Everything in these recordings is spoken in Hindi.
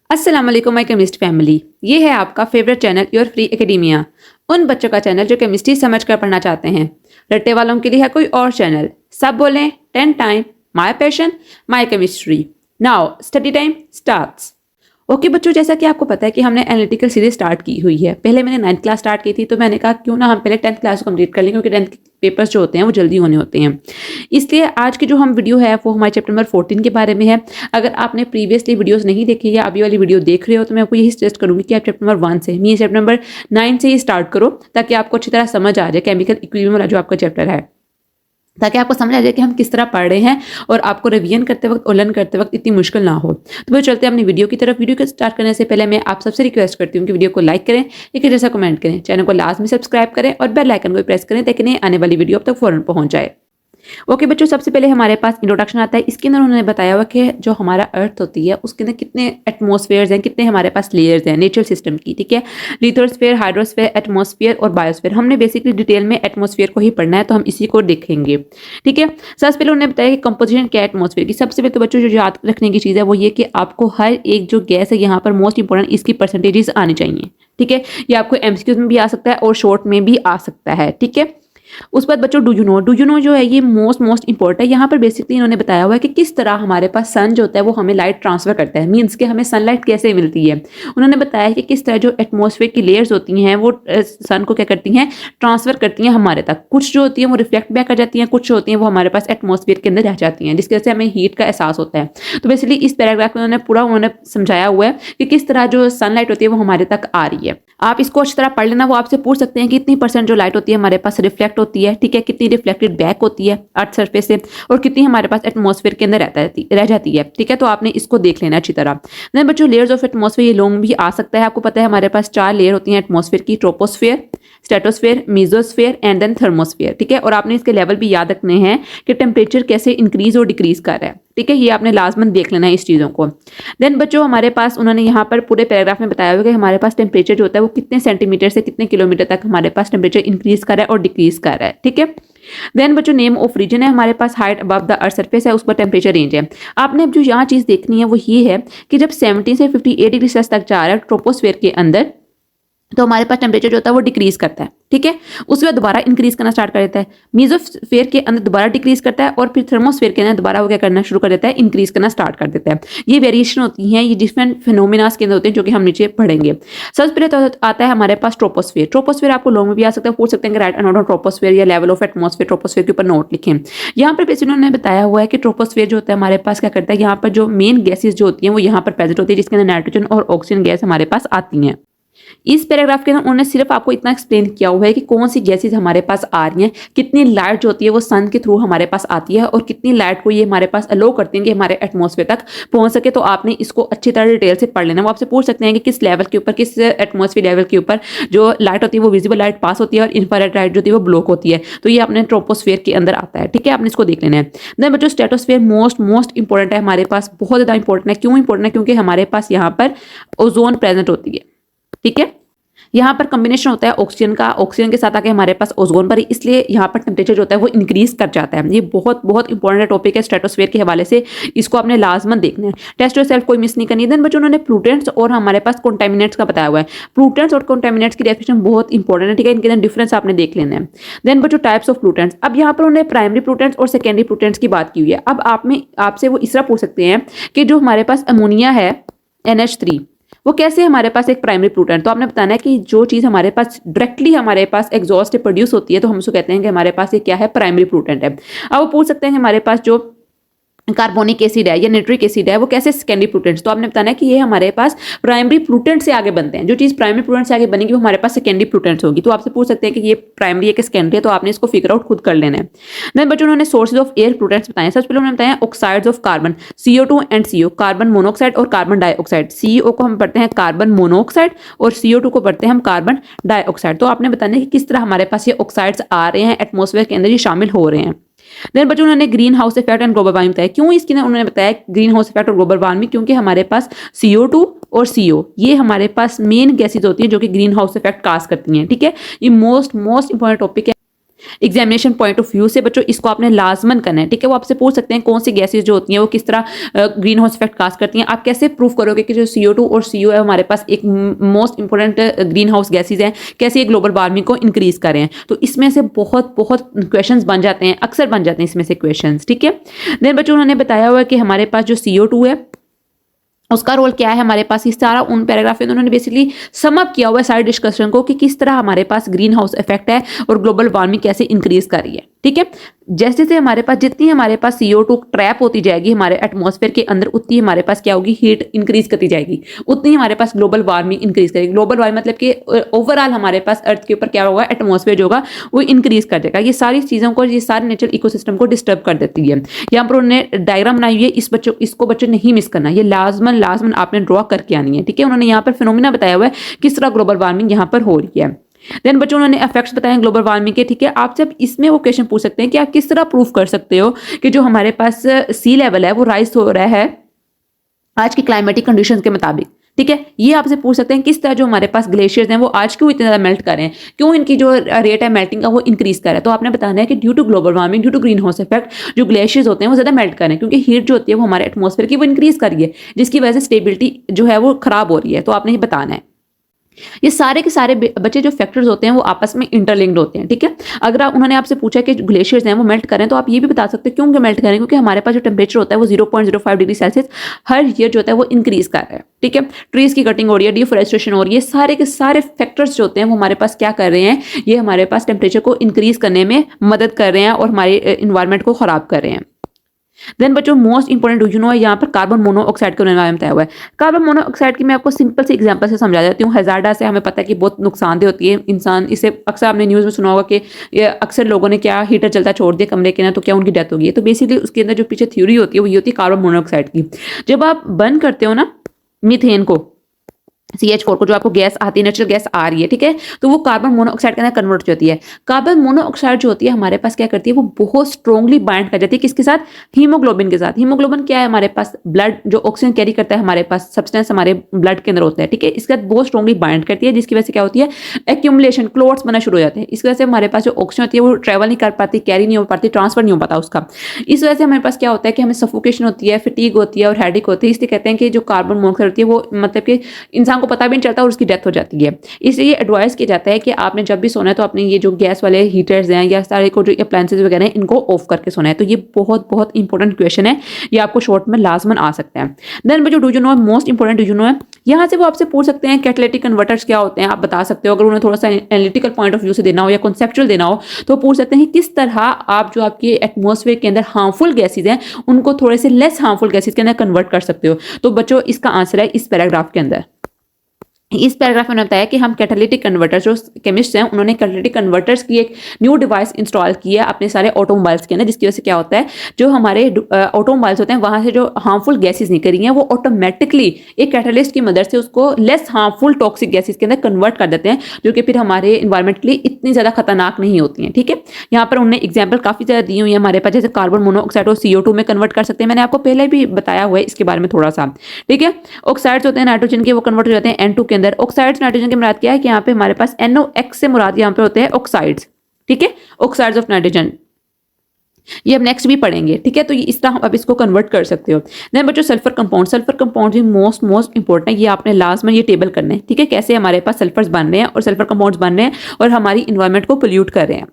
अस्सलाम वालेकुम माय केमिस्ट फैमिली। ये है आपका favourite channel your free academia. उन बच्चों का चैनल जो केमिस्ट्री समझ कर पढ़ना चाहते हैं। रट्टे वालों के लिए है कोई और चैनल। सब बोलें 10 time my passion my chemistry. Now study time starts. Okay बच्चों, जैसा कि आपको पता है कि हमने एनालिटिकल सीरीज स्टार्ट की हुई है। पहले मैंने 9th क्लास स्टार्ट की थी, तो मैंने कहा क्यों ना हम पहले 10th क्लास को कंप्लीट कर लें, क्योंकि 10th पेपर्स जो होते हैं वो जल्दी होने होते हैं। इसलिए आज की जो हम वीडियो है वो हमारे चैप्टर नंबर 14 के बारे में है। अगर आपने प्रीवियसली वीडियोस नहीं देखी या अभी वाली वीडियो देख रहे हो तो मैं आपको यही सजेस्ट करूंगी कि आप चैप्टर नंबर 1 से मीन चैप्टर नंबर 9 से ही स्टार्ट करो, ताकि आपको अच्छी तरह समझ आ जाए केमिकल इक्विलिब्रियम वाला जो आपका चैप्टर है, ताकि आपको समझ आ जाए कि हम किस तरह पढ़ रहे हैं और आपको रिवीजन करते वक्त और लर्न करते वक्त इतनी मुश्किल ना हो। तो वो चलते हैं अपनी वीडियो की तरफ। वीडियो को स्टार्ट करने से पहले मैं आप सबसे रिक्वेस्ट करती हूँ कि वीडियो को लाइक करें, एक जैसा कमेंट करें, चैनल को लास्ट में सब्सक्राइब करें और बेल आइकन को प्रेस करें ताकि नई आने वाली वीडियो अब तक फौरन पहुंच जाए। ओके बच्चों, सबसे पहले हमारे पास इंट्रोडक्शन आता है। इसके अंदर उन्होंने बताया हुआ कि जो हमारा अर्थ होती है उसके अंदर कितने एटमॉस्फेयर्स हैं, कितने हमारे पास लेयर्स हैं नेचुरल सिस्टम की। ठीक है, लिथोस्फेयर, हाइड्रोस्फेयर, एटमॉस्फेयर और बायोस्फेयर। हमने बेसिकली डिटेल में एटमॉस्फेयर को ही पढ़ना है, तो हम इसी को देखेंगे। ठीक है, सबसे पहले उन्होंने बताया कि कंपोजिशन क्या है एटमॉस्फेयर की। सबसे पहले तो बच्चों जो याद रखने की चीज़ है वो ये कि आपको हर एक जो गैस है यहाँ पर मोस्ट इंपॉर्टेंट इसकी परसेंटेजेस आनी चाहिए। ठीक है, ये आपको एमसीक्यूज में भी आ सकता है और शॉर्ट में भी आ सकता है। ठीक है, उस बाद बच्चों डू यू नो जो है ये मोस्ट इंपॉर्टेंट है। यहाँ पर बेसिकली इन्होंने बताया हुआ है कि किस तरह हमारे पास सन जो होता है वो हमें लाइट ट्रांसफर करता है, मीन्स कि हमें सनलाइट कैसे मिलती है। उन्होंने बताया कि किस तरह जो एटमॉस्फेयर की लेयर्स होती हैं वो सन को क्या करती हैं, ट्रांसफर करती हैं हमारे तक। कुछ जो होती हैं वो रिफ्लेक्ट बैक कर जाती हैं, कुछ जो होती हैं वो हमारे पास एटमॉस्फेयर के अंदर रह जाती हैं, जिसकी वजह से हमें हीट का एहसास होता है। तो बेसिकली इस पैराग्राफ में उन्होंने समझाया हुआ है कि किस तरह जो सनलाइट होती है वो हमारे तक आ रही है। आप इसको अच्छी तरह पढ़ लेना। वो आपसे पूछ सकते हैं कि कितनी परसेंट जो लाइट होती है हमारे पास रिफ्लेक्ट होती है, ठीक है, कितनी रिफ्लेक्टेड बैक होती है अर्थ सरफेस से, और कितनी हमारे पास एटमॉस्फेयर के अंदर रह जाती है। ठीक है, तो आपने इसको देख लेना अच्छी तरह। देन बच्चों लेयर्स ऑफ एटमॉस्फेयर, ये लॉन्ग भी आ सकता है। आपको पता है हमारे पास 4 लेयर होती हैं एटमॉस्फेयर की, troposphere, stratosphere, mesosphere and then thermosphere. ठीक है, और आपने इसके लेवल भी याद रखने हैं कि टेम्परेचर कैसे इंक्रीज और डिक्रीज कर रहा है। ठीक है, ये आपने लाजमन देख लेना है इस चीज़ों को। देन बच्चों हमारे पास उन्होंने यहाँ पर पूरे पैराग्राफ में बताया हुआ कि हमारे पास टेम्परेचर जो होता है वो कितने सेंटीमीटर से कितने किलोमीटर तक हमारे पास टेम्परेचर इंक्रीज कर रहा है और डिक्रीज कर रहा है। ठीक है, देन बच्चों नेम ऑफ रीजन है हमारे पास, height above the earth surface है, उस पर टेम्परेचर रेंज है। आपने अब जो यहाँ चीज़ देखनी है वो ये है कि जब 70 से 58 डिग्री सेल्सियस तक जा रहा है ट्रोपोस्फेयर के अंदर, तो हमारे पास टेम्परेचर जो होता है वो डिक्रीज करता है। ठीक है, उसके बाद दोबारा इंक्रीज करना स्टार्ट कर देता है। मेसोस्फेयर के अंदर दोबारा डिक्रीज करता है और फिर थर्मोस्फेयर के अंदर दोबारा वो क्या करना शुरू कर देता है, इंक्रीज करना स्टार्ट कर देता है। ये वेरिएशन होती हैं, ये डिफरेंट फिनोमिनास के अंदर होते हैं जो कि हम नीचे पढ़ेंगे। सबसे पहले तो आता है हमारे पास ट्रोपोस्फेयर। ट्रोपोस्फेयर आपको लॉन्ग में भी आ सकता है, पूछ सकते हैं कि राइट अनोट ऑन ट्रोपोस्फेयर या लेवल ऑफ एटमॉस्फेयर ट्रोपोस्फेयर के ऊपर नोट लिखें। यहाँ पर बेसिकली उन्होंने बताया हुआ है कि ट्रोपोस्फेयर जो होता है हमारे पास क्या करता है, यहाँ पर जो मेन गैसेज जो होती हैं वो यहाँ पर प्रेजेंट होती है, जिसके अंदर नाइट्रोजन और ऑक्सीजन गैस हमारे पास आती हैं। इस पैराग्राफ के अंदर उन्होंने सिर्फ आपको इतना एक्सप्लेन किया हुआ है कि कौन सी गैसेज हमारे पास आ रही हैं, कितनी लाइट जो होती है वो सन के थ्रू हमारे पास आती है और कितनी लाइट को ये हमारे पास अलो करती हैं कि हमारे एटमॉस्फेयर तक पहुंच सके। तो आपने इसको अच्छी तरह डिटेल से पढ़ लेना। वो आपसे पूछ सकते हैं कि किस लेवल के ऊपर, किस एटमॉस्फेयर लेवल के ऊपर जो लाइट होती है वो विजिबल लाइट पास होती है और इंफ्रारेड लाइट जो होती है वो ब्लॉक होती है। तो ये अपने ट्रोपोस्फेयर के अंदर आता है। ठीक है, आपने इसको देख लेना है। देन बच्चों स्ट्रेटोस्फेयर मोस्ट इंपॉर्टेंट है हमारे पास, बहुत ज़्यादा इंपॉर्टेंट है। क्यों इंपॉर्टेंट है? क्योंकि हमारे पास यहाँ पर ओजोन प्रेजेंट होती है। ठीक है, यहाँ पर कॉम्बिनेशन होता है ऑक्सीजन का, ऑक्सीजन के साथ आके हमारे पास ओजोन पर, इसलिए यहाँ पर टेम्परेचर जो होता है वो इंक्रीज कर जाता है। ये बहुत इंपॉर्टेंट टॉपिक है स्ट्रेटोस्फेयर के हवाले से, इसको आपने लाजमन देखना है। टेस्ट योरसेल्फ कोई मिस नहीं करनी। देन बच्चों उन्होंने प्लूटेंट्स और हमारे पास कॉन्टामिनेंट्स का बताया हुआ है। प्लूटेंट्स और कॉन्टामिनेंट्स की डेफिनेशन बहुत इंपॉर्टेंट है। ठीक है, इनके अंदर डिफरेंस आपने देख लेना है। देन बच्चों टाइप्स ऑफ प्लूटेंट्स, अब यहाँ पर उन्होंने प्राइमरी प्लूटेंट्स और सेकेंडरी प्लूटेंट्स की बात की हुई है। अब आपसे वो इस तरह पूछ सकते हैं कि जो हमारे पास अमोनिया है NH3 वो कैसे हमारे पास एक प्राइमरी प्लूटेंट। तो आपने बताना है कि जो चीज़ हमारे पास डायरेक्टली हमारे पास एग्जॉस्ट से प्रोड्यूस होती है तो हम उसको कहते हैं कि हमारे पास ये क्या है, प्राइमरी प्लूटेंट है। अब वो पूछ सकते हैं कि हमारे पास जो कार्बोनिक एसिड है या नाइट्रिक एसिड है वो कैसे सेकेंडरी प्लूटेंट्स। तो आपने बताना है कि ये हमारे पास प्राइमरी प्लूटेंट से आगे बनते हैं। जो चीज़ प्राइमरी प्लूटेंट से आगे बनेगी वो हमारे पास सेकेंडरी प्लूटेंट्स होगी। तो आपसे पूछ सकते हैं कि ये प्राइमरी है कि सेकेंडरी है, तो आपने इसको फिगर आउट खुद कर लेना है। देन बच्चों उन्होंने सोर्सेज ऑफ एयर प्लूटेंट्स बताए। सबसे पहले उन्होंने बताया oxides of carbon, CO2 and CO, carbon monoxide और कार्बन डाइऑक्साइड। CO को हम पढ़ते हैं कार्बन मोनोऑक्साइड और CO2 को पढ़ते हैं हम कार्बन डाइऑक्साइड। तो आपने बताना है कि किस तरह हमारे पास ये ऑक्साइड्स आ रहे हैं एटमॉस्फेयर के अंदर, ये शामिल हो रहे हैं। देन बच्चों उन्होंने green house effect and global warming बताया। क्यों इसकी उन्होंने बताया ग्रीन हाउस इफेक्ट और ग्लोबल वार्मिंग, क्योंकि हमारे पास CO2 और CO ये हमारे पास मेन गैसेज होती हैं जो कि ग्रीन हाउस इफेक्ट काज करती हैं। ठीक है, ये मोस्ट इंपॉर्टेंट टॉपिक है। एग्जामिनेशन पॉइंट ऑफ व्यू से बच्चों इसको आपने लाजमन करना है, ठीक है। वो आपसे पूछ सकते हैं कौन सी गैसेज जो होती हैं वो किस तरह ग्रीन हाउस इफेक्ट कास्ट करती हैं। आप कैसे प्रूव करोगे कि जो CO2 और CO है हमारे पास एक most important green house gases हैं, कैसे ये ग्लोबल वार्मिंग को इंक्रीज करें। तो इसमें से बहुत बहुत क्वेश्चंस बन जाते हैं, अक्सर बन जाते हैं इसमें से क्वेश्चंस, ठीक है। देन बच्चों उन्होंने बताया हुआ है कि हमारे पास जो CO2 है उसका रोल क्या है हमारे पास। इस सारा उन पैराग्राफ में उन्होंने बेसिकली समअप किया हुआ है सारे डिस्कशन को कि किस तरह हमारे पास ग्रीन हाउस इफेक्ट है और ग्लोबल वार्मिंग कैसे इंक्रीज कर रही है, ठीक है। जैसे जैसे हमारे पास जितनी हमारे पास CO2 ट्रैप होती जाएगी हमारे एटमॉस्फेयर के अंदर, उतनी हमारे पास क्या होगी, हीट इंक्रीज करती जाएगी, उतनी हमारे पास ग्लोबल वार्मिंग इंक्रीज करेगी। ग्लोबल वार्मिंग मतलब कि ओवरऑल हमारे पास अर्थ के ऊपर क्या होगा, एटमॉस्फेयर जो होगा वो इंक्रीज कर देगा। ये सारी चीज़ों को, ये सारे नेचुरल इकोसिस्टम को डिस्टर्ब कर देती है। यहाँ पर उन्होंने डायग्राम बनाई हुई है, इसको बच्चों नहीं मिस करना, ये लाजमन आपने ड्रॉ करके आनी है, ठीक है। उन्होंने यहाँ पर फिनोमिना बताया हुआ है किस तरह ग्लोबल वार्मिंग यहाँ पर हो रही है। देन बच्चों उन्होंने इफेक्ट्स बताए हैं ग्लोबल वार्मिंग के, ठीक है। आपसे इसमें वो क्वेश्चन पूछ सकते हैं कि आप किस तरह प्रूफ कर सकते हो कि जो हमारे पास सी लेवल है वो राइज हो रहा है आज की क्लाइमेटिक कंडीशंस के मुताबिक, ठीक है। ये आपसे पूछ सकते हैं किस तरह जो हमारे पास ग्लेशियर्स हैं वो आज क्यों इतने ज़्यादा मेल्ट कर रहे हैं, क्यों इनकी जो रेट है मेल्टिंग का वो इंक्रीज कर रहा है। तो आपने बताना है कि due to global warming, due to green house effect जो ग्लेशियर्स होते हैं वो ज़्यादा मेल्ट कर रहे हैं, क्योंकि हीट जो होती है वो हमारे एटमॉस्फेयर की वो इंक्रीज कर रही है, जिसकी वजह से स्टेबिलिटी जो है वो खराब हो रही है। तो आपने ये बताना है। ये सारे के सारे बच्चे जो फैक्टर्स होते हैं वो आपस में इंटरलिंक्ड होते हैं, ठीक है। अगर उन्होंने आपसे पूछा कि ग्लेशियर्स हैं वो मेल्ट करें, तो आप ये भी बता सकते हैं क्यों मेल्ट करें, क्योंकि हमारे पास जो टेम्परेचर होता है वो 0.05 डिग्री सेल्सियस हर ईयर जो होता है वो इंक्रीज कर रहा है, ठीक है। ट्रीज की कटिंग हो रही है, डिफोरेस्टेशन हो रही है, सारे के सारे फैक्टर्स जो होते हैं वो हमारे पास क्या कर रहे हैं, ये हमारे पास टेम्परेचर को इंक्रीज करने में मदद कर रहे हैं और हमारे इन्वायरमेंट को खराब कर रहे हैं। देन बच्चों मोस्ट इंपॉर्टेंट यू नो है यहाँ पर कार्बन मोनोऑक्साइड के बारे में बताया हुआ है। कार्बन मोनोऑक्साइड की मैं आपको सिंपल से एग्जांपल से समझा देती हूँ। हजारडा से हमें पता है कि बहुत नुकसानदेह होती है इंसान, इसे अक्सर आपने न्यूज़ में सुना होगा कि ये अक्सर लोगों ने क्या हीटर चलता छोड़ दिया कमरे के ना, तो क्या उनकी डेथ होगी। तो बेसिकली उसके अंदर जो पीछे थ्योरी होती है वो ये होती है कार्बन मोनोऑक्साइड की। जब आप बर्न करते हो ना मीथेन को, CH4 को, जो आपको गैस आती है, नेचुरल गैस आ रही है, ठीक है, तो वो कार्बन मोनोऑक्साइड के अंदर कन्वर्ट हो जाती है। कार्बन मोनोऑक्साइड जो होती है हमारे पास क्या करती है, वो बहुत स्ट्रांगली बाइंड कर जाती है किसके साथ, हीमोग्लोबिन के साथ। हीमोग्लोबिन क्या है हमारे पास, ब्लड जो ऑक्सीजन कैरी करता है हमारे पास, सब्सटेंस हमारे ब्लड के अंदर होता है, ठीक है। इसके साथ बहुत स्ट्रांगली बाइंड करती है, जिसकी वजह से क्या होती है, एक्यूमुलेशन, क्लोट्स बनना शुरू हो जाते हैं। इस वजह से हमारे पास जो ऑक्सीजन होती है वो ट्रेवल नहीं कर पाती, कैरी नहीं हो पाती, ट्रांसफर नहीं हो पाता उसका। इस वजह से हमारे पास क्या होता है कि हमें सफोकेशन होती है, फटीग होती है और हेडेक होती है। इसलिए कहते हैं कि जो कार्बन मोनोऑक्साइड होती है वो मतलब कि इंसान को पता भी नहीं चलता और की डेथ हो जाती है। इसलिए एडवाइस किया जाता है कि आपने जब भी सोना है तो आपने ये जो गैस वाले हीटर्स हैं या सारे को जो अप्लायंसेस वगैरह हैं इनको ऑफ करके सोना है। तो ये बहुत बहुत इंपॉर्टेंट क्वेश्चन है, ये आपको शॉर्ट में लाजमन आ सकता है। देन जो do you know most important do you know है, यहाँ से वो आपसे पूछ सकते हैं कैटालिटिक कन्वर्टर्स क्या होते हैं, आप बता सकते हो। अगर उन्हें थोड़ा सा एनालिटिकल पॉइंट ऑफ व्यू से देना हो या कॉन्सेप्चुअल देना हो तो पूछ सकते हैं किस तरह आप जो आपके एटमॉस्फेयर के अंदर हार्मफुल गैसेज हैं उनको थोड़े से लेस हार्मफुल गैसेज के अंदर कन्वर्ट कर सकते हो। तो बच्चों इसका आंसर है इस पैराग्राफ के अंदर। इस पैराग्राफ में बताया कि हम कैटालिटिक कन्वर्टर्स, जो केमिस्ट हैं उन्होंने कैटालिटिक कन्वर्टर्स की एक न्यू डिवाइस इंस्टॉल की है अपने सारे ऑटोमोबाइल्स के अंदर, जिसकी वजह से क्या होता है जो हमारे ऑटोमोबाइल्स होते हैं वहां से जो हार्मफुल गैसेज निकल रही हैं वो ऑटोमेटिकली एक कैटालिस्ट की मदद से उसको लेस हार्मफुल टॉक्सिक गैसेज के अंदर कन्वर्ट कर देते हैं, जो कि फिर हमारे इन्वायरमेंट के लिए इतनी ज़्यादा खतरनाक नहीं होती हैं, ठीक है। यहाँ पर उन्होंने एग्जाम्पल काफ़ी ज़्यादा दी हुई है हमारे पास, जैसे कार्बन मोनोऑक्साइड और CO2 में कन्वर्ट कर सकते हैं। मैंने आपको पहले भी बताया हुआ है इसके बारे में थोड़ा सा, ठीक है। ऑक्साइड्स होते हैं नाइट्रोजन के, वो कन्वर्ट हो जाते हैं N2 के अंदर। ऑक्साइड्स नाइट्रोजन की मुराद क्या है कि यहाँ पे हमारे पास NOx से मुराद यहाँ पे होते हैं ऑक्साइड्स, ठीक है, ऑक्साइड्स ऑफ नाइट्रोजन। ये अब नेक्स्ट भी पढ़ेंगे, ठीक है। तो इस तरह आप इसको कन्वर्ट कर सकते हो। देन बच्चों सल्फर कंपाउंड भी मोस्ट इंपॉर्टेंट है, ये आपने लास्ट में ये टेबल करना है, ठीक है, कैसे हमारे पास सल्फर्स बन रहे हैं और सल्फर कंपाउंड्स बन रहे हैं और हमारी इन्वायरमेंट को पोल्यूट कर रहे हैं।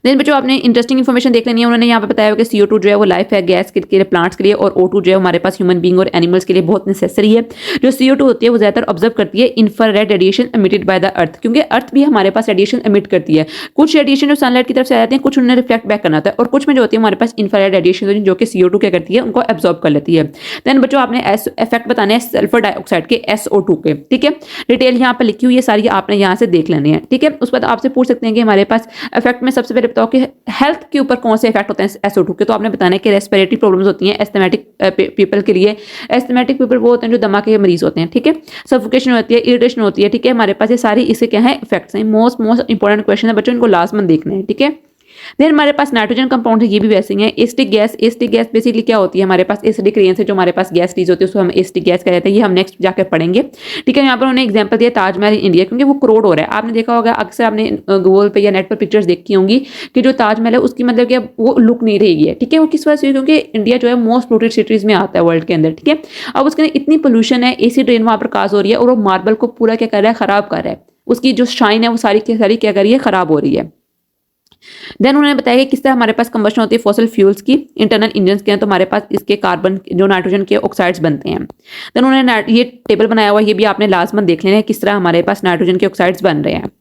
देन बच्चों आपने इंटरेस्टिंग इन्फॉर्मेशन देख लेनी है। उन्होंने यहाँ पे बताया हुआ कि CO2 जो है वो लाइफ है गैस के लिए, प्लांट्स के लिए, और O2 जो है हमारे पास ह्यूमन बींग और एनिमल्स के लिए बहुत नेसेसरी है। जो CO2 होती है वो ज़्यादातर ऑब्जर्व करती है infrared radiation emitted by the earth, क्योंकि अर्थ भी हमारे पास रेडिएशन एमिट करती है। कुछ रेडिएशन जो सनलाइट की तरफ से आ जाती है, कुछ उन्हें रिफ्लेक्ट बैक करना होता है, और कुछ में जो होती है हमारे पास इंफ्रारेड रेडिएशन जो कि CO2 क्या करती है उनको एब्जॉर्ब कर लेती है। देन बच्चों आपने इफेक्ट बताने हैं सल्फर डाइऑक्साइड के, SO2 के, ठीक है। डिटेल यहाँ पर लिखी हुई है सारी, आपने यहाँ से देख लेनी है, ठीक है। उसके बाद आपसे पूछ सकते हैं कि हमारे पास इफेक्ट में सबसे पहले बताओ कि हेल्थ के ऊपर कौन से इफेक्ट होते हैं SO2 के। तो आपने बताना है कि रेस्पिरेटरी प्रॉब्लम्स होती हैं एस्थमेटिक पीपल के लिए। एस्थमेटिक पीपल वो होते हैं जो दमा के मरीज होते हैं, ठीक है। सफोकेशन होती है, इरिटेशन होती है, ठीक है। हमारे पास ये सारी इसके क्या है इफेक्ट्स हैं। मोस्ट इंपॉर्टेंट क्वेश्चन है बच्चों, इनको लास्ट में देखना है, ठीक है। देन हमारे पास नाइट्रोजन कंपाउंड है, ये भी वैसे ही है। एसिडिक गैस बेसिकली क्या होती है, हमारे पास एसिडिक रेन से जो हमारे पास गैस रिलीज होती है उसको हम एसिडिक गैस कहते हैं। ये हम नेक्स्ट जाकर पढ़ेंगे, ठीक है। यहाँ पर उन्होंने एग्जांपल दिया ताजमहल इंडिया, क्योंकि वो करोड़ हो रहा है। आपने देखा होगा अक्सर, आपने गूगल पे या नेट पर पिक्चर्स देखी होंगी कि जो ताजमहल है उसकी मतलब कि वो लुक नहीं रहेगी है, ठीक है। वो किस वजह से, क्योंकि इंडिया जो है मोस्ट पोल्यूटेड सिटीज में आता है वर्ल्ड के अंदर, ठीक है। अब उसके अंदर इतनी पोल्यूशन है, एसिड रेन वहां पर काज हो रही है और वो मार्बल को पूरा क्या कर रहा है, खराब कर रहा है। उसकी जो शाइन है वो सारी की सारी क्या कर रही है, खराब हो रही है। देन उन्होंने बताया कि किस तरह हमारे पास कंबशन होती है फॉसिल फ्यूल्स की इंटरनल इंजन के हैं, तो हमारे पास इसके कार्बन जो नाइट्रोजन के ऑक्साइड्स बनते हैं। देन उन्होंने ये टेबल बनाया हुआ, ये भी आपने लाजमन देख लेना है किस तरह हमारे पास नाइट्रोजन के ऑक्साइड्स बन रहे हैं।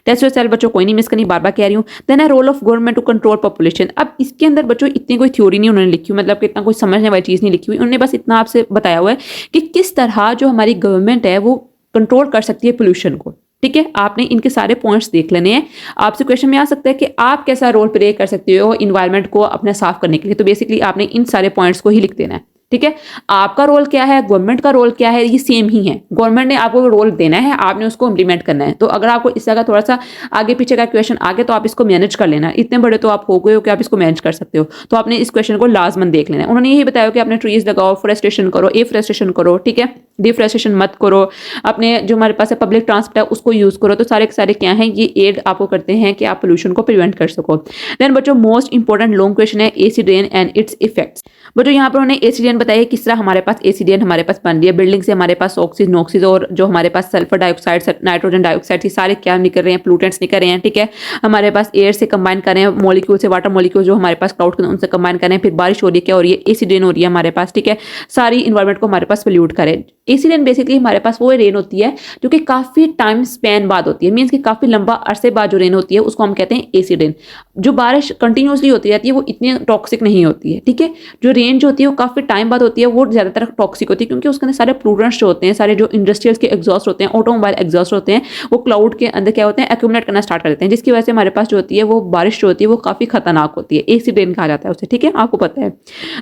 टेस्ट योरसेल्फ बच्चों, कोई नहीं मिस करनी, बार बार कह रही हूँ। देन है role of government to control population. अब इसके अंदर बच्चों इतनी कोई थ्योरी नहीं उन्होंने लिखी हुई, मतलब कि इतना कोई समझने वाली चीज़ नहीं लिखी हुई। उन्होंने बस इतना आपसे बताया हुआ है कि किस तरह जो हमारी गवर्नमेंट है वो कंट्रोल कर सकती है पोल्यूशन को, ठीक है। आपने इनके सारे पॉइंट्स देख लेने हैं। आपसे क्वेश्चन में आ सकता है कि आप कैसा रोल प्ले कर सकते हो इन्वायरमेंट को अपने साफ करने के लिए, तो बेसिकली आपने इन सारे पॉइंट्स को ही लिख देना है, ठीक है। आपका रोल क्या है, गवर्नमेंट का रोल क्या है, ये सेम ही है। गवर्नमेंट ने आपको रोल देना है, आपने उसको इंप्लीमेंट करना है। तो अगर आपको इस जगह थोड़ा सा आगे पीछे का क्वेश्चन आ गया तो आप इसको मैनेज कर लेना। इतने बड़े तो आप हो गए हो कि आप इसको मैनेज कर सकते हो, तो आपने इस क्वेश्चन को लाजमन देख लेना है। उन्होंने यही बताया कि आपने ट्रीज लगाओ, फोरेस्टेशन करो, एफोरेस्टेशन करो, ठीक है, डिफोरेस्टेशन मत करो, अपने जो हमारे पास है पब्लिक ट्रांसपोर्ट है उसको यूज करो। तो सारे के सारे क्या है, ये एड आपको करते हैं कि आप पोल्यूशन को प्रिवेंट कर सको। देन बच्चों मोस्ट इंपॉर्टेंट लॉन्ग क्वेश्चन है acid rain and it's effects. बच्चों यहाँ पर उन्होंने एसिड रेन बताया किस तरह हमारे पास एसिड रेन हमारे पास बन रही है। बिल्डिंग से हमारे पास ऑक्सीजन नॉक्सीज और जो हमारे पास सल्फर डाइऑक्साइड, नाइट्रोजन डाइऑक्साइड, ये सारे क्या निकल रहे हैं, प्लूटेंट्स निकल रहे हैं, ठीक है। हमारे पास एयर से कंबाइन कर रहे हैं, मॉलिक्यूल से, वाटर मॉलिक्यूल जो हमारे पास क्लाउड के उनसे कंबाइन कर रहे हैं, फिर बारिश हो रही है, क्या हो रही है, एसिड रेन हो रही है हमारे पास, ठीक है। सारी इन्वायरमेंट को हमारे पास पोल्यूट करे। एसिड रेन बेसिकली हमारे पास वो रेन होती है जो कि काफी टाइम स्पैन बाद होती है, मीन्स कि काफी लंबा अरसे बाद जो रेन होती है उसको हम कहते हैं एसिड रेन। जो बारिश कंटिन्यूसली होती रहती है वो इतनी टॉक्सिक नहीं होती है, ठीक है। जो रेन जो होती है वो काफी टाइम बाद होती है, वो ज्यादातर टॉक्सिक होती है, क्योंकि उसके अंदर सारे प्लूटेंट्स जो होते हैं, सारे जो इंडस्ट्रियल्स के एग्जॉस्ट होते हैं, ऑटोमोबाइल एग्जॉस्ट होते हैं, वो क्लाउड के अंदर क्या होते हैं, एक्यूमुलेट करना स्टार्ट कर देते हैं, जिसकी वजह से हमारे पास जो होती है वो बारिश जो होती है वो काफी खतरनाक होती है। एसिड रेन कहा जाता है उसे, ठीक है, आपको पता है।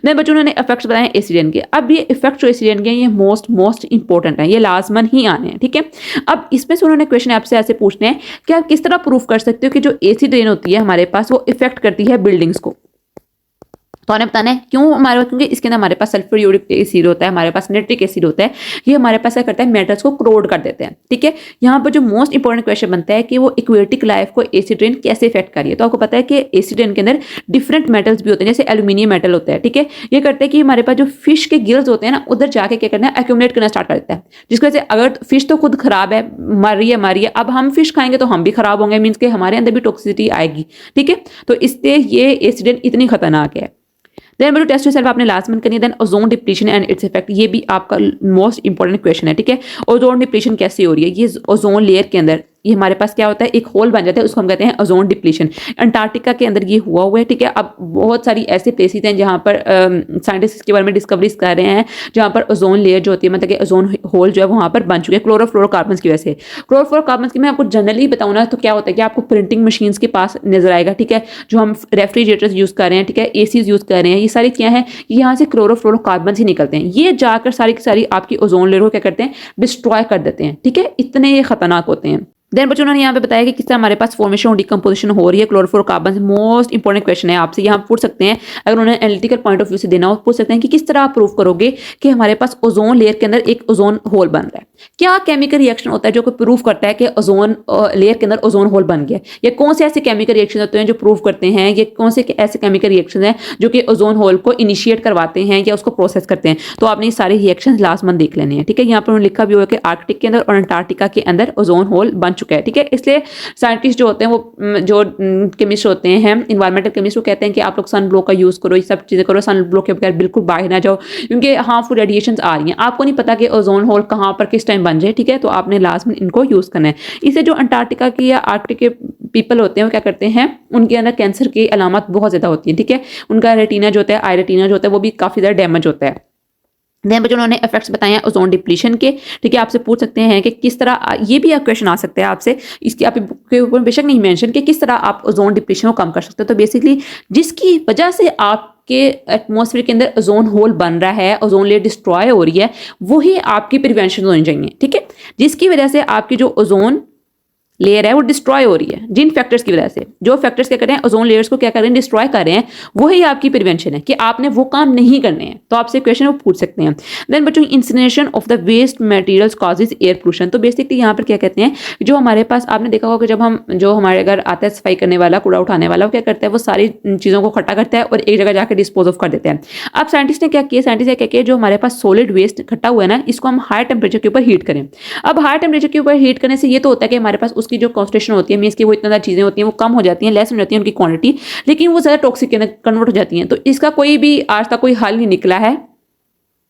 देन बच्चों उन्होंने इफेक्ट्स बताए एसिड रेन के। अब ये इफेक्ट जो एसिड रेन के ये मोस्ट इंपॉर्टेंट है, ये लाजमन ही आने हैं, ठीक है। अब इसमें से उन्होंने क्वेश्चन आपसे ऐसे पूछने हैं कि आप किस तरह प्रूफ कर सकते हो कि जो एसिड रेन होती है हमारे पास वो इफेक्ट करती है बिल्डिंग्स को। तो हमें बताना है क्यों हमारे पास, क्योंकि इसके अंदर हमारे पास सल्फ्यूरिक एसिड होता है, हमारे पास नाइट्रिक एसिड होता है, ये हमारे पास क्या करता है, मेटल्स को क्रोड कर देते हैं, ठीक है। यहाँ पर जो मोस्ट इंपॉर्टेंट क्वेश्चन बनता है कि वो एक्वेटिक लाइफ को एसिड रेन कैसे इफेक्ट करिए। तो आपको पता है कि एसिड रेन के अंदर डिफरेंट मेटल्स भी होते हैं, जैसे एल्यूमिनियम मेटल होता है, ठीक है। ये करते हैं कि हमारे पास जो फिश के गिल्स होते हैं ना, उधर जाके क्या करना है, एक्यूमुलेट करना स्टार्ट कर देता है, जिसकी वजह से अगर फिश तो खुद खराब है, मर रही है, अब हम फिश खाएंगे तो हम भी खराब होंगे, मीन्स के हमारे अंदर भी टॉक्सिसिटी आएगी, ठीक है। तो इससे ये एसिड रेन इतनी खतरनाक है। देन बच्चों टेस्ट योरसेल्फ आपने लास्ट मंथ करनी है। Then ozone depletion and its effect, ये भी आपका मोस्ट इंपॉर्टेंट क्वेश्चन है, ठीक है। ओजोन डिप्लीशन कैसे हो रही है, ये ओजोन लेयर के अंदर ये हमारे पास क्या होता है, एक होल बन जाता है, उसको हम कहते हैं ओजोन डिप्लीशन। अंटार्कटिका के अंदर ये हुआ है, ठीक है। अब बहुत सारी ऐसे प्लेसेस हैं जहाँ पर साइंटिस्ट इसके बारे में डिस्कवरीज कर रहे हैं, जहाँ पर ओजोन लेयर जो होती है, मतलब कि ओजोन होल जो है वहाँ पर बन चुके हैं क्लोरोफ्लोरोकार्बन की वजह से। क्लोरोफ्लोरोकार्बन की मैं आपको जनरली बताऊँ ना तो क्या होता है कि आपको प्रिंटिंग मशीन्स के पास नजर आएगा, ठीक है। जो हम रेफ्रिजरेटर्स यूज़ कर रहे हैं, ठीक है, एसीज यूज़ कर रहे हैं, ये सारी क्या है, यहाँ से क्लोरोफ्लोरोकार्बन ही निकलते हैं। ये जाकर सारी की सारी आपकी ओजोन लेयर को क्या करते हैं, डिस्ट्रॉय कर देते हैं, ठीक है। इतने ये खतरनाक होते हैं। देन बच्चों उन्होंने यहाँ पे बताया कि किस तरह हमारे पास फॉर्मेशन और डिकम्पोजिशन हो रही है क्लोरोफ्लोरोकार्बन। मोस्ट इंपॉर्टेंट क्वेश्चन है, आपसे यहाँ पूछ सकते हैं, अगर उन्हें एनालिटिकल पॉइंट ऑफ व्यू से देना हो पूछ सकते हैं कि किस तरह आप प्रूव करोगे कि हमारे पास ओजोन लेयर के अंदर एक ओजोन होल बन रहा है। क्या केमिकल रिएक्शन होता है जो कि प्रूव करता है कि ओजोन लेयर के अंदर ओजोन होल बन गया, या कौन से ऐसे केमिकल रिएक्शन होते हैं जो प्रूव करते हैं, ये कौन से ऐसे केमिकल रिएक्शन हैं जो कि ओजोन होल को इनिशिएट करवाते हैं या उसको प्रोसेस करते हैं। तो आपने ये सारे रिएक्शन लास्ट मंथ देख लेने हैं, ठीक है। यहाँ पर उन्होंने लिखा भी हुआ कि आर्कटिक के अंदर और अंटार्कटिका के अंदर ओजोन होल बन चुका है, ठीक है। इसलिए साइंटिस्ट जो होते हैं वो जो केमिस्ट होते हैं, इन्वायरमेंटल केमिस्ट, वो कहते हैं कि आप लोग सन ब्लो का यूज करो, ये सब चीजें करो, सन ब्लो के बगैर बिल्कुल बाहर ना जाओ, क्योंकि हार्मफुल रेडिएशन आ रही हैं, आपको नहीं पता कि ओजोन होल कहाँ पर किस टाइम बन जाए, ठीक है। तो आपने लास्ट में इनको यूज करना है। इससे जो अंटार्कटिका की या आर्कटिक के पीपल होते हैं वो क्या करते हैं, उनके अंदर कैंसर की अलामत बहुत ज्यादा होती है, ठीक है। उनका रेटिना जो होता है, आई रेटिना जो होता है, वो भी काफी ज्यादा डैमेज होता है। देन बच्चों उन्होंने इफेक्ट्स बताए हैं ओजोन डिप्लीशन के, ठीक है। आपसे पूछ सकते हैं कि किस तरह, ये भी एक क्वेश्चन आ सकता है आपसे, इसकी आप के ऊपर बेशक नहीं मेंशन कि किस तरह आप ओजोन डिप्लीशन को कम कर सकते हो। तो बेसिकली जिसकी वजह से आपके एटमॉस्फेयर के अंदर ओजोन होल बन रहा है, ओजोन लेयर डिस्ट्रॉय हो रही है, वही आपकी प्रिवेंशन होनी चाहिए, ठीक है। जिसकी वजह से आपकी जो ओजोन लेयर है वो डिस्ट्रॉय हो रही है जिन फैक्टर्स की वजह से। जो फैक्टर्स क्या कर रहे हैं, ओजोन लेयर्स को क्या कर रहे हैं, डिस्ट्रॉय कर रहे हैं। वही आपकी प्रिवेंशन है कि आपने वो काम नहीं करने हैं। तो आपसे क्वेश्चन वो पूछ सकते हैं। देन बच्चों, incineration of the waste materials causes air pollution. तो बेसिकली यहाँ पर क्या कहते हैं, जो हमारे पास आपने देखा होगा कि जब हम जो हमारे घर आता है सफाई करने वाला, कूड़ा उठाने वाला, वो क्या करता है, वो सारी चीज़ों को इकट्ठा करता है और एक जगह जाकर डिस्पोज ऑफ कर देते हैं। अब साइंटिस्ट ने क्या किया, साइंटिस्ट ने क्या किया, जो हमारे पास सॉलिड वेस्ट इकट्ठा हुआ है ना, इसको हम हाई टेम्परेचर के ऊपर हीट करें। अब हाई टेम्परेचर के ऊपर हीट करने से ये तो होता है कि हमारे पास उसकी जो कॉन्सेंट्रेशन होती है, मीन्स की वो इतना ज़्यादा चीज़ें होती हैं वो कम हो जाती हैं, लेस हो जाती है उनकी क्वांटिटी, लेकिन वो ज़्यादा टॉक्सिक के अंदर कन्वर्ट हो जाती हैं। तो इसका कोई भी आज तक कोई हल नहीं निकला है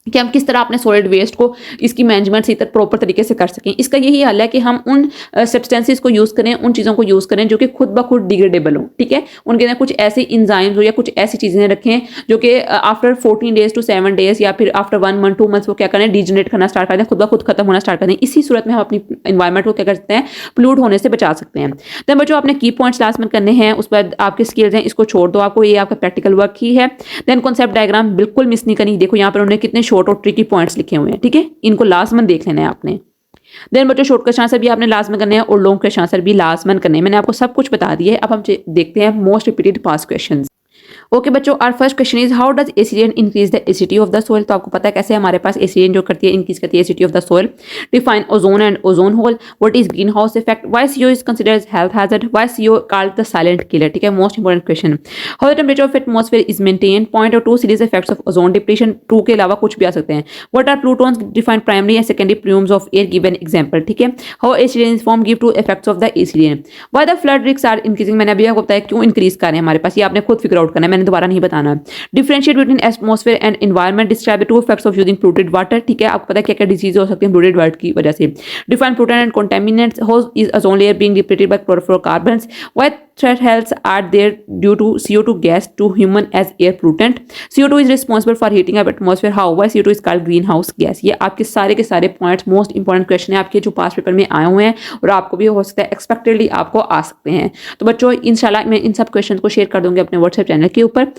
कि हम किस तरह अपने सॉलिड वेस्ट को इसकी मैनेजमेंट से प्रॉपर तरीके से कर सकें। इसका यही हल है कि हम उन सब्सटेंसेस को यूज़ करें, उन चीज़ों को यूज़ करें जो कि खुद ब खुद डिग्रेडेबल हो। ठीक है, उनके अंदर कुछ ऐसे इंजाइम्स हो या कुछ ऐसी चीज़ें रखें जो कि आफ्टर 14 डेज टू 7 डेज या फिर आफ्टर 1 मंथ 2 मंथ्स वो क्या करें, डिजनरेट करना स्टार्ट कर दें, खुद ब खुद खत्म होना स्टार्ट कर दें। इसी सूरत में हम अपनी इन्वायरमेंट को क्या कर सकते हैं, पोल्यूट होने से बचा सकते हैं। तो बच्चों, अपने की पॉइंट्स लास्ट में करने हैं, उस पर आपके स्किल्स हैं, इसको छोड़ दो, आपको ये आपका प्रैक्टिकल वर्क ही है। देन कॉन्सेप्ट डायग्राम बिल्कुल मिस नहीं करनी। देखो यहाँ पर उन्होंने कितने शॉर्ट और ट्रिकी पॉइंट्स लिखे हुए हैं। ठीक है, इनको लास्ट में देख लेना है आपने। देन बच्चों, शॉर्ट क्वेश्चन आंसर भी आपने लास्ट में करने हैं और लॉन्ग क्वेश्चन आंसर भी लास्ट में करने हैं। मैंने आपको सब कुछ बता दिया है। अब हम देखते हैं most repeated past questions. Okay बच्चों, our first question is how does acid rain increase the acidity of the soil. तो आपको पता है कैसे हमारे पास एसिडियन जो करती है, इंक्रीज करती है acidity of the soil. Define ozone and ozone hole. What is green house effect. Why CO is considered health hazard. Why CO called the silent killer. ठीक है, most important question. How the temperature of atmosphere is maintain. Point और 2 serious effects of ozone depletion. 2 के अलावा कुछ भी आ सकते हैं। What are pollutants define primary and secondary pollutants of air given example. ठीक है, how acid rain is form give 2 effects of the acid rain. Why the flood risk are increasing. मैंने अभी आपको बताया क्यों इंक्रीज कर रहे हैं हमारे पास, ये आपने खुद फिगर आउट करना है, मैंने दोबारा नहीं बताना। Differentiate between atmosphere and environment. Describe the 2 effects of using polluted water. ठीक है, आपको पता है क्या क्या डिजीज हो सकती है polluted वाटर की वजह से। Define pollutant and contaminants. How is ozone layer being depleted by chlorofluorocarbons. Why threat healths are there due to CO2 gas to human as air pollutant. CO2 is responsible for heating up atmosphere. How? Why CO2 is called greenhouse gas. ये आपके सारे के सारे पॉइंट्स मोस्ट इंपॉर्टेंट क्वेश्चन है आपके जो पास पेपर में आए हुए हैं और आपको भी हो सकता है एक्सपेक्टेडली आपको आ सकते हैं। तो बच्चों, इंशाल्लाह मैं इन सब क्वेश्चन को शेयर कर दूंगी अपने व्हाट्सएप चैनल के ऊपर।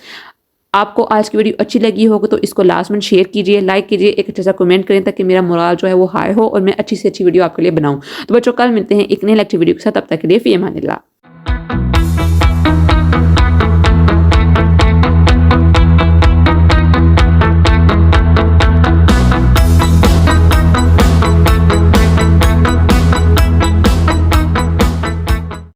आपको आज की वीडियो अच्छी लगी होगी तो इसको लास्ट में शेयर कीजिए, लाइक कीजिए, एक अच्छा सा कमेंट करें ताकि मेरा मोरल जो है वो हाई हो और मैं अच्छी से अच्छी वीडियो आपके लिए बनाऊं। तो बच्चों, कल मिलते हैं एक नई लेक्चर वीडियो के साथ। तब तक के लिए फी अमानिल्लाह।